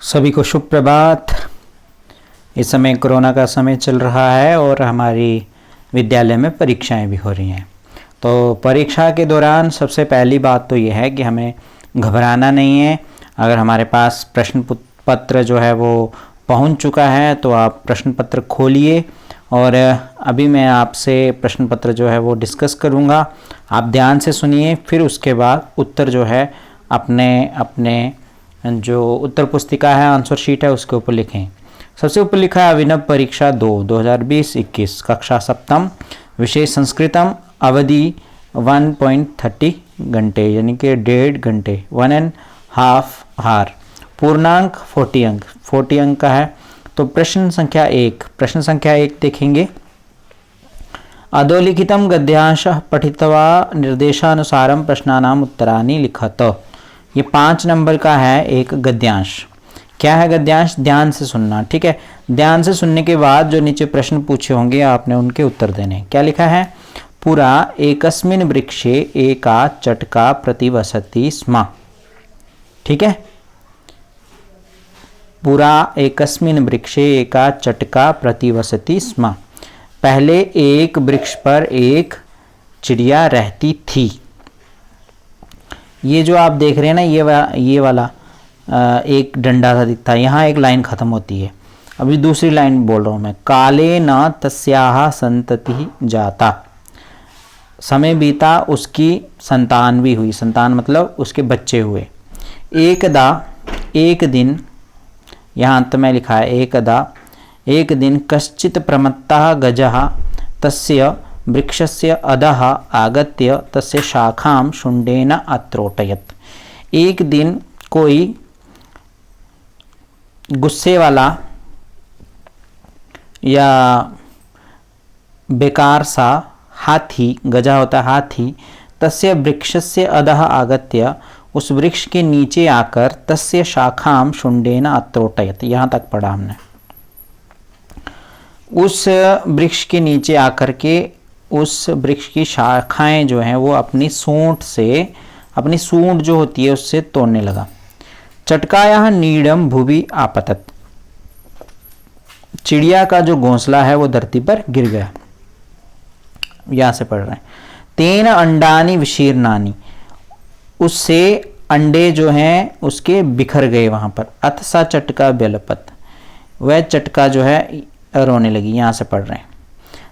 सभी को शुभ प्रभात। इस समय कोरोना का समय चल रहा है और हमारी विद्यालय में परीक्षाएं भी हो रही हैं। तो परीक्षा के दौरान सबसे पहली बात तो ये है कि हमें घबराना नहीं है। अगर हमारे पास प्रश्न पत्र जो है वो पहुंच चुका है तो आप प्रश्न पत्र खोलिए और अभी मैं आपसे प्रश्न पत्र जो है वो डिस्कस करूंगा। आप ध्यान से सुनिए, फिर उसके बाद उत्तर जो है अपने जो उत्तर पुस्तिका है, आंसर शीट है, उसके ऊपर लिखें। सबसे ऊपर लिखा है अभिनव परीक्षा 2 2020-21 कक्षा सप्तम, विषय संस्कृतम, अवधि 1.30 घंटे यानी कि 1.5 घंटे, 1.5 आवर, पूर्णांक 40 अंक का है। तो प्रश्न संख्या 1 देखेंगे। अधोलिखितं गद्यांशः पठित्वा निर्देशानुसारं प्रश्नानाम् उत्तराणि लिखत। ये 5 नंबर का है एक गद्यांश। क्या है गद्यांश? ध्यान से सुनना, ठीक है। ध्यान से सुनने के बाद जो नीचे प्रश्न पूछे होंगे आपने उनके उत्तर देने। क्या लिखा है? पुरा एकस्मिन् वृक्षे एका चटका प्रतिवसति स्म। ठीक है, पुरा एकस्मिन् वृक्षे एका चटका प्रतिवसति स्म। पहले एक वृक्ष पर एक चिड़िया रहती थी। ये जो आप देख रहे हैं ना, ये वाला एक डंडा सा दिखता है, यहाँ एक लाइन खत्म होती है। अभी दूसरी लाइन बोल रहा हूँ मैं। काले न तस्याः संतति जाता, समय बीता उसकी संतान भी हुई। संतान मतलब उसके बच्चे हुए। एकदा, एक दिन, यहाँ अंत में लिखा है एकदा, एक दिन कश्चित् प्रमत्तः गजः तस्य वृक्षस्य अधः आगत्य तस्य शाखां शुण्डेन अत्रोटयत्। एक दिन कोई गुस्से वाला या बेकार सा हाथी, गजा होता है हाथी, तस्य वृक्षस्य अधः आगत्य, उस वृक्ष के नीचे आकर, तस्य शाखां शुण्डेन अत्रोटयत्। यहाँ तक पढ़ा हमने। उस वृक्ष के नीचे आकर के उस वृक्ष की शाखाएं जो हैं वो अपनी सूंड जो होती है उससे तोड़ने लगा। चटकायाः नीडम भुवि आपतत, चिड़िया का जो घोंसला है वो धरती पर गिर गया। यहां से पढ़ रहे हैं। तेन अंडानि विशीर्णानि, उससे अंडे जो हैं उसके बिखर गए वहां पर। अथ सा चटका व्यलपत, वह चटका जो है रोने लगी। यहां से पढ़ रहे हैं।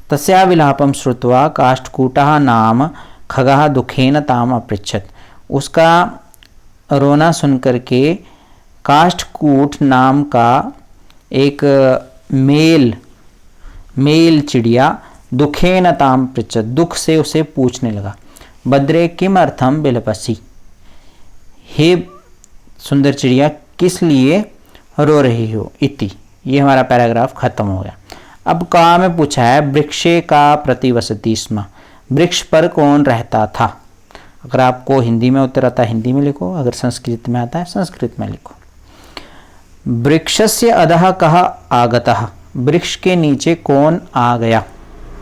तस्या विलापम श्रुत्वा काष्ठकूटः नाम खगः दुखेन ताम अपृच्छत, उसका रोना सुनकर के काष्ठकूट नाम का एक मेल चिड़िया दुखेन ताम पृच्छत, दुख से उसे पूछने लगा। भद्रे किम अर्थम विलपसि, हे सुंदर चिड़िया किस लिए रो रही हो। इति, ये हमारा पैराग्राफ खत्म हो गया। अब का में पूछा है वृक्षे का प्रतिवसति स्म, वृक्ष पर कौन रहता था। अगर आपको हिंदी में उत्तर आता है हिंदी में लिखो, अगर संस्कृत में आता है संस्कृत में लिखो। वृक्षस्य अधः कः आगतः, वृक्ष के नीचे कौन आ गया,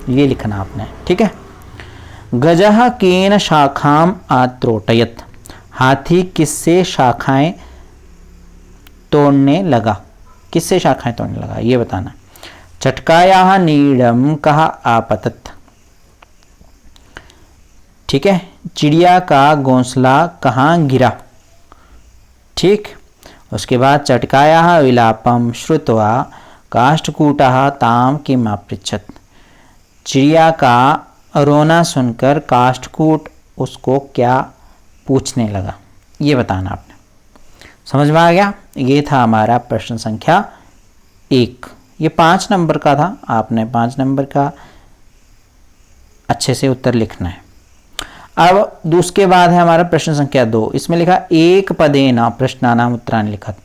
ये लिखना आपने, ठीक है। गजः केन शाखाम आत्रोटयत्, हाथी किससे शाखाएं तोड़ने लगा, किससे शाखाएं तोड़ने लगा ये बताना। चटकायाः नीडम कः आपतत, ठीक है, चिड़िया का घोंसला कहाँ गिरा। ठीक, उसके बाद चटकायाः विलापम श्रुत्वा काष्ठकूटः ताम किम अपृच्छत, चिड़िया का रोना सुनकर काष्ठकूट उसको क्या पूछने लगा, ये बताना आपने। समझ में आ गया? ये था हमारा प्रश्न संख्या 1। ये 5 नंबर का था। आपने 5 नंबर का अच्छे से उत्तर लिखना है। अब उसके बाद है हमारा प्रश्न संख्या 2। इसमें लिखा एक पदेन प्रश्नानाम उत्तराणि लिखत।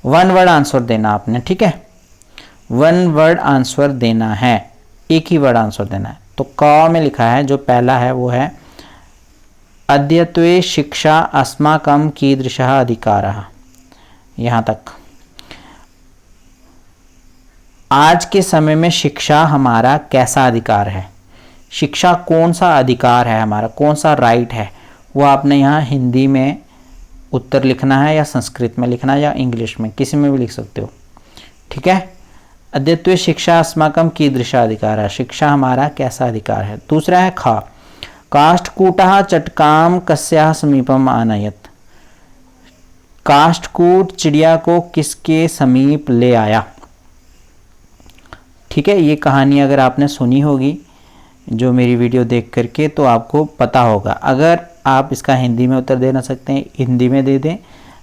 1 वर्ड आंसर देना आपने, ठीक है। 1 वर्ड आंसर देना है, एक ही वर्ड आंसर देना है। तो क में लिखा है, जो पहला है वो है अद्यत्वे शिक्षा अस्माकं कीदृशः अधिकारः। यहाँ तक आज के समय में शिक्षा हमारा कैसा अधिकार है। शिक्षा कौन सा अधिकार है हमारा, कौन सा राइट है, वो आपने यहाँ हिंदी में उत्तर लिखना है, या संस्कृत में लिखना है या इंग्लिश में, किसी में भी लिख सकते हो। ठीक है। अद्वितीय शिक्षा अस्माकं कीदृशा अधिकार है, शिक्षा हमारा कैसा अधिकार है। दूसरा है खा, काष्ठकूटः चटकाम कस्याः समीपम आनयत, काष्ठकूट चिड़िया को किसके समीप ले आया। ठीक है, ये कहानी अगर आपने सुनी होगी जो मेरी वीडियो देख करके, तो आपको पता होगा। अगर आप इसका हिंदी में उत्तर देना सकते हैं, हिंदी में दे दें,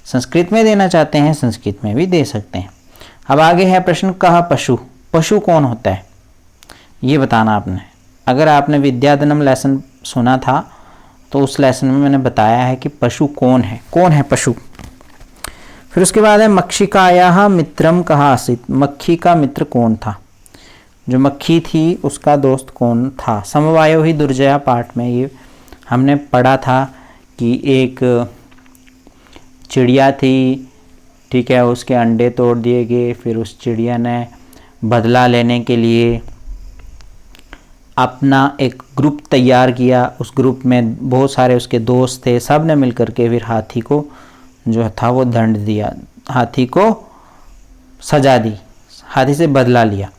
संस्कृत में देना चाहते हैं, संस्कृत में भी दे सकते हैं। अब आगे है प्रश्न, कहा पशु, पशु कौन होता है ये बताना आपने। अगर आपने विद्याधनम लेसन सुना था तो उस लेसन में मैंने बताया है कि पशु कौन है पशु। फिर उसके बाद है मक्षिकायाः मित्रम कहा आसीत्, मक्खी का मित्र कौन था, जो मक्खी थी उसका दोस्त कौन था। समवायो ही दुर्जया पाठ में ये हमने पढ़ा था कि एक चिड़िया थी, ठीक है, उसके अंडे तोड़ दिए गए, फिर उस चिड़िया ने बदला लेने के लिए अपना एक ग्रुप तैयार किया। उस ग्रुप में बहुत सारे उसके दोस्त थे, सब ने मिलकर के फिर हाथी को जो था वो दंड दिया, हाथी को सजा दी, हाथी से बदला लिया।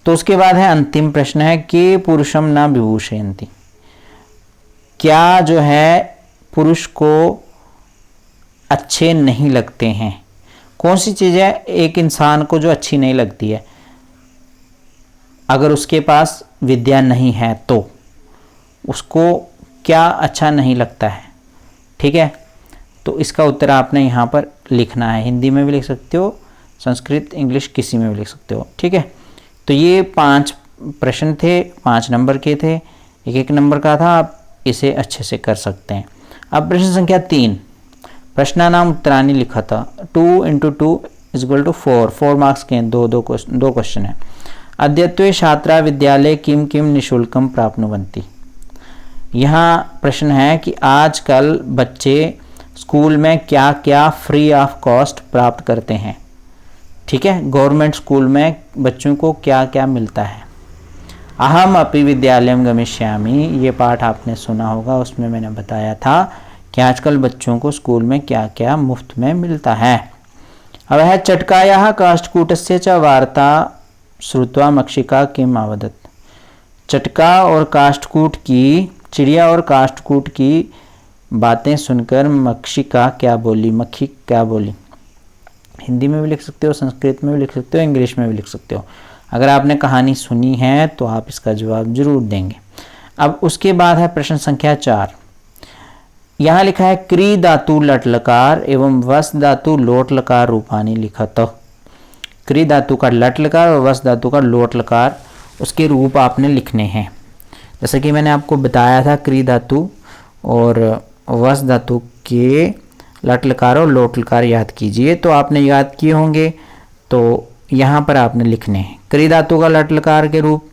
तो उसके बाद है अंतिम प्रश्न है कि पुरुषम न विभूषयन्ति, क्या जो है पुरुष को अच्छे नहीं लगते हैं। कौन सी चीज़ है एक इंसान को जो अच्छी नहीं लगती है, अगर उसके पास विद्या नहीं है तो उसको क्या अच्छा नहीं लगता है। ठीक है, तो इसका उत्तर आपने यहाँ पर लिखना है, हिंदी में भी लिख सकते हो, संस्कृत इंग्लिश किसी में भी लिख सकते हो। ठीक है, तो ये 5 प्रश्न थे, 5 नंबर के थे, एक नंबर का था, आप इसे अच्छे से कर सकते हैं। अब प्रश्न संख्या 3, प्रश्नानाम उत्तरानि लिखा था, 2 × 2 = 4 मार्क्स के दो क्वेश्चन है। अद्यत्वे छात्रा विद्यालय किम किम निःशुल्कम प्राप्नुवन्ति, यहाँ प्रश्न है कि आजकल बच्चे स्कूल में क्या क्या फ्री ऑफ कॉस्ट प्राप्त करते हैं। ठीक है, गवर्नमेंट स्कूल में बच्चों को क्या क्या मिलता है। अहम अपि विद्यालयम गमिष्यामि, ये पाठ आपने सुना होगा, उसमें मैंने बताया था कि आजकल बच्चों को स्कूल में क्या क्या मुफ्त में मिलता है। अब है चटकायाः काष्ठकूटस्य च वार्ता श्रुत्वा मक्षिका किम अवदत्, चटका और काष्ठकूट की, चिड़िया और काष्ठकूट की बातें सुनकर मक्षिका क्या बोली, मक्खी क्या बोली। हिंदी में भी लिख सकते हो, संस्कृत में भी लिख सकते हो, इंग्लिश में भी लिख सकते हो। अगर आपने कहानी सुनी है तो आप इसका जवाब जरूर देंगे। अब उसके बाद है प्रश्न संख्या 4, यहाँ लिखा है क्री धातु लट लकार एवं वस धातु लोट लकार रूपानी लिखत। क्री धातु का लट लकार और वस धातु का लोट लकार, उसके रूप आपने लिखने हैं। जैसे कि मैंने आपको बताया था क्री धातु और वस धातु के लट लकार और लोट लकार याद कीजिए, तो आपने याद किए होंगे, तो यहाँ पर आपने लिखने हैं। क्री धातु का लट लकार के रूप,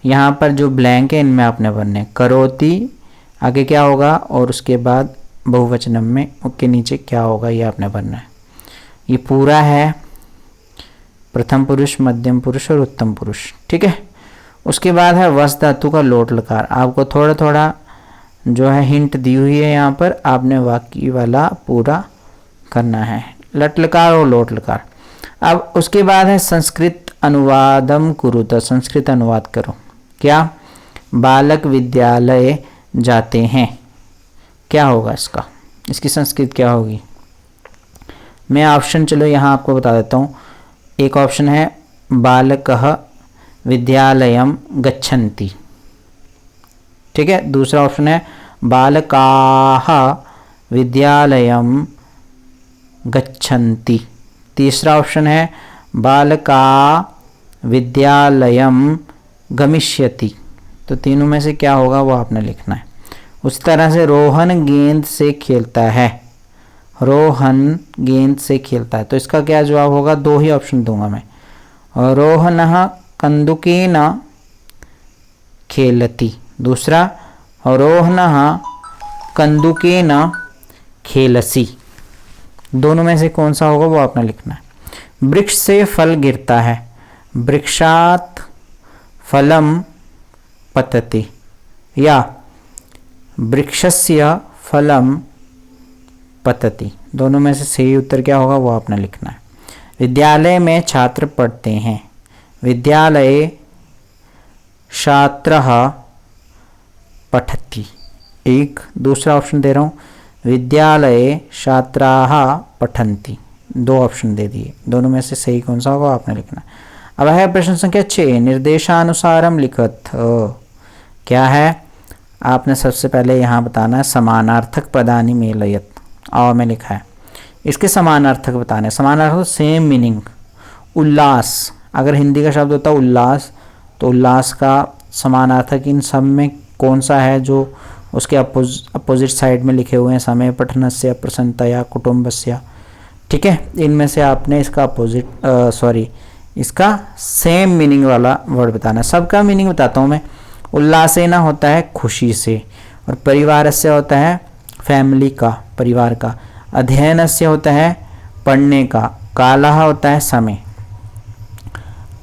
यहाँ पर जो ब्लैंक है इनमें आपने भरने, करोति आगे क्या होगा और उसके बाद बहुवचनम में उसके नीचे क्या होगा ये आपने भरना है। ये पूरा है प्रथम पुरुष, मध्यम पुरुष और उत्तम पुरुष। ठीक है, उसके बाद है वस धातु का लोट लकार। आपको थोड़ा थोड़ा जो है हिंट दी हुई है, यहाँ पर आपने वाक्य वाला पूरा करना है, लट लकार और लोट लकार। अब उसके बाद है संस्कृत अनुवादम कुरुत, संस्कृत अनुवाद करो। क्या, बालक विद्यालय जाते हैं, क्या होगा इसका, इसकी संस्कृत क्या होगी। मैं ऑप्शन चलो यहाँ आपको बता देता हूँ। एक ऑप्शन है बालकः विद्यालयम गच्छन्ति, ठीक है। दूसरा ऑप्शन है बालकाः विद्यालयम गच्छन्ति। तीसरा ऑप्शन है बालका विद्यालयम गमिष्यति। तो तीनों में से क्या होगा वो आपने लिखना है। उस तरह से रोहन गेंद से खेलता है, रोहन गेंद से खेलता है, तो इसका क्या जवाब होगा, 2 ही ऑप्शन दूंगा मैं। रोहनः कंदुकेन खेलति, दूसरा रोहनः कंदुकेन खेलसी। दोनों में से कौन सा होगा वो आपने लिखना है। वृक्ष से फल गिरता है, वृक्षात् फलम पतति, या वृक्षस्य फलम पतति। दोनों में से सही उत्तर क्या होगा वो आपने लिखना है। विद्यालय में छात्र पढ़ते हैं, विद्यालये छात्रः पठति। एक दूसरा ऑप्शन दे रहा हूँ, विद्यालये छात्राः पठन्ति। दो ऑप्शन दे दिए, दोनों में से सही कौन सा होगा आपने लिखना है। अब है प्रश्न संख्या 6, निर्देशानुसारम लिखत। क्या है, आपने सबसे पहले यहाँ बताना है समानार्थक पदानि मेलयत। और में लिखा है इसके समानार्थक बताने। समानार्थक सेम मीनिंग। उल्लास, अगर हिंदी का शब्द होता है उल्लास, तो उल्लास का समानार्थक इन सब में कौन सा है जो उसके अपोजिट साइड में लिखे हुए हैं। समय पठनस्य, प्रसन्नतया, कुटुम्बस्य। ठीक है, इनमें से आपने इसका इसका सेम मीनिंग वाला वर्ड बताना है। सबका मीनिंग बताता हूँ मैं। उल्लासेन होता है खुशी से, और परिवारस्य होता है फैमिली का, परिवार का। अध्ययनस्य होता है पढ़ने का। कालः होता है समय।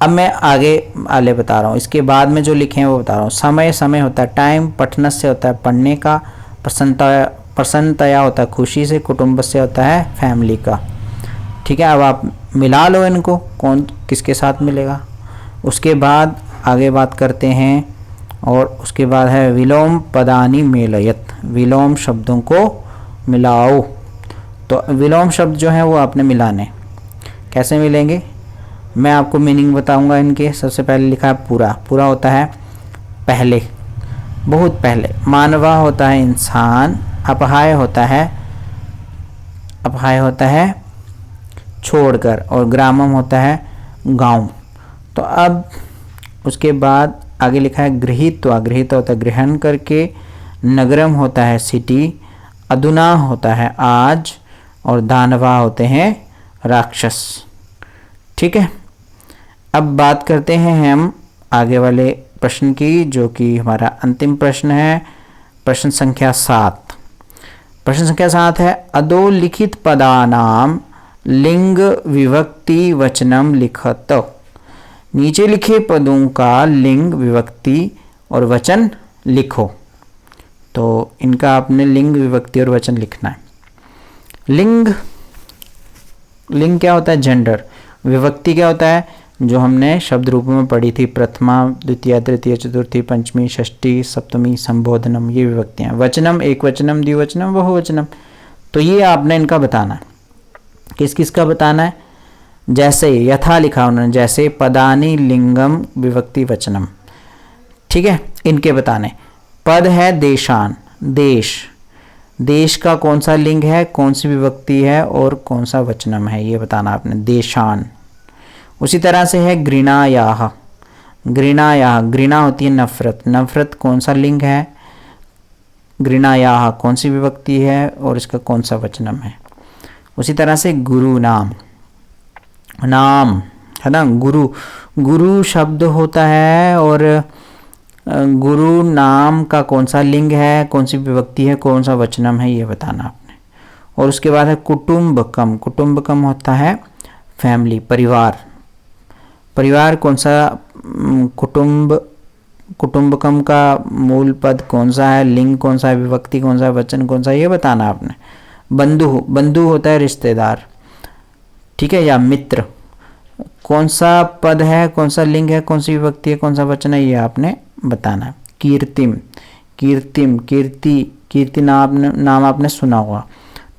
अब मैं आगे बता रहा हूँ, इसके बाद में जो लिखे हैं वो बता रहा हूँ। समय होता है टाइम, पठनस्य होता है पढ़ने का, प्रसन्नतया होता है खुशी से, कुटुम्बस्य होता है फैमिली का। ठीक है, अब आप मिला लो इनको, कौन किसके साथ मिलेगा। उसके बाद आगे बात करते हैं, और उसके बाद है विलोम पदानि मेलयत। विलोम शब्दों को मिलाओ। तो विलोम शब्द जो है वो आपने मिलाने। कैसे मिलेंगे, मैं आपको मीनिंग बताऊंगा इनके। सबसे पहले लिखा है पूरा। पूरा होता है पहले, बहुत पहले। मानवा होता है इंसान। अपहाय होता है छोड़कर, और ग्रामम होता है गांव। तो अब उसके बाद आगे लिखा है गृहीत्वा। गृहीत होता है ग्रहण करके। नगरम होता है सिटी। अधुना होता है आज, और दानवा होते हैं राक्षस। ठीक है, अब बात करते हैं हम आगे वाले प्रश्न की, जो कि हमारा अंतिम प्रश्न है, प्रश्न संख्या 7। प्रश्न संख्या 7 है, अधोलिखित पदानाम लिंग विभक्ति वचनम लिखत। नीचे लिखे पदों का लिंग, विभक्ति और वचन लिखो। तो इनका आपने लिंग, विभक्ति और वचन लिखना है। लिंग क्या होता है, जेंडर। विभक्ति क्या होता है, जो हमने शब्द रूप में पढ़ी थी, प्रथमा, द्वितीय, तृतीय, चतुर्थी, पंचमी, षष्ठी, सप्तमी, संबोधनम, ये विभक्तियाँ। वचनम, एक वचनम, द्विवचनम, बहुवचनम। तो ये आपने इनका बताना है। किस किस का बताना है, जैसे यथा लिखा उन्होंने, जैसे पदानि लिंगम विभक्ति वचनम। ठीक है, इनके बताने। पद है देशान, देश। देश का कौन सा लिंग है, कौन सी विभक्ति है और कौन सा वचनम है, ये बताना आपने, देशान। उसी तरह से है घृणायाः। घृणा होती है नफरत। नफरत कौन सा लिंग है, घृणायाः कौन सी विभक्ति है और इसका कौन सा वचनम है। उसी तरह से गुरु नाम है ना, गुरु शब्द होता है, और गुरु नाम का कौन सा लिंग है, कौन सी विभक्ति है, कौन सा वचनम है, ये बताना आपने। और उसके बाद है कुटुम्बकम। कुटुम्बकम होता है फैमिली, परिवार। परिवार कौन सा, कुटुम्बकम का मूल पद कौन सा है, लिंग कौन सा है, विभक्ति कौन सा है, वचन कौन सा है, ये बताना आपने। बंधु होता है रिश्तेदार। ठीक है, या मित्र। कौन सा पद है, कौन सा लिंग है, कौन सी विभक्ति है, कौन सा वचन है, ये आपने बताना है। कीर्ति नाम आपने सुना होगा।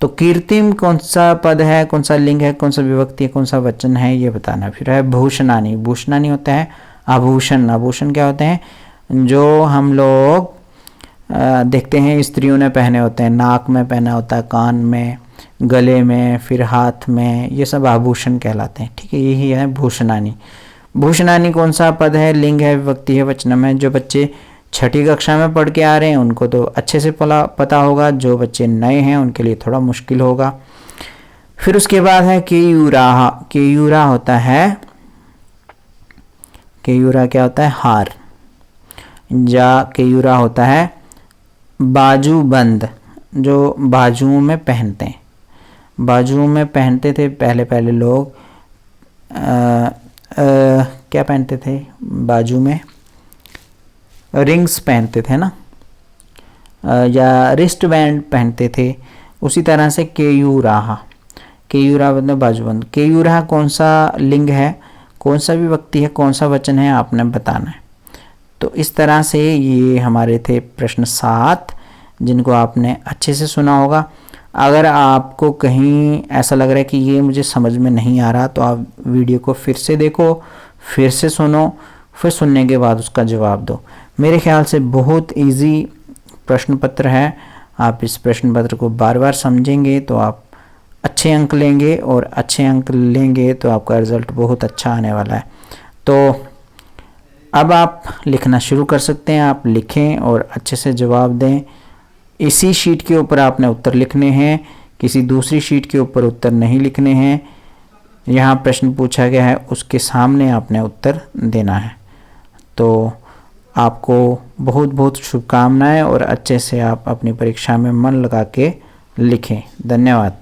तो कीर्तिम कौन सा पद है, कौन सा लिंग है, कौन सा विभक्ति है, कौन सा वचन है, ये बताना। फिर है भूषणानी। भूषणानी होता है आभूषण। आभूषण क्या होते हैं, जो हम लोग देखते हैं स्त्रियों ने पहने होते हैं। नाक में पहना होता है, कान में, गले में, फिर हाथ में, ये सब आभूषण कहलाते हैं। ठीक है, यही है भूषणानी। भूषणानी कौन सा पद है, लिंग है, विभक्ति है, वचनम है। जो बच्चे छठी कक्षा में पढ़ के आ रहे हैं उनको तो अच्छे से पता होगा, जो बच्चे नए हैं उनके लिए थोड़ा मुश्किल होगा। फिर उसके बाद है केयूराह। केयूरा होता है, केयूरा क्या होता है, हार। केयूरा होता है बाजूबंद, जो बाजुओं में पहनते हैं। बाजुओं में पहनते थे पहले लोग। क्या पहनते थे बाजू में, रिंग्स पहनते थे ना, या रिस्ट बैंड पहनते थे। उसी तरह से केयूराहा, केयूरा मतलब बाजूबंद। केयूराहा कौन सा लिंग है, कौन सा विभक्ति है, कौन सा वचन है, आपने बताना है। तो इस तरह से ये हमारे थे प्रश्न 7 जिनको आपने अच्छे से सुना होगा। अगर आपको कहीं ऐसा लग रहा है कि ये मुझे समझ में नहीं आ रहा तो आप वीडियो को फिर से देखो, फिर से सुनो, फिर सुनने के बाद उसका जवाब दो। मेरे ख्याल से बहुत इजी प्रश्न पत्र है। आप इस प्रश्न पत्र को बार बार समझेंगे तो आप अच्छे अंक लेंगे, और अच्छे अंक लेंगे तो आपका रिज़ल्ट बहुत अच्छा आने वाला है। तो अब आप लिखना शुरू कर सकते हैं। आप लिखें और अच्छे से जवाब दें। इसी शीट के ऊपर आपने उत्तर लिखने हैं, किसी दूसरी शीट के ऊपर उत्तर नहीं लिखने हैं। यहाँ प्रश्न पूछा गया है उसके सामने आपने उत्तर देना है। तो आपको बहुत बहुत शुभकामनाएं, और अच्छे से आप अपनी परीक्षा में मन लगा के लिखें। धन्यवाद।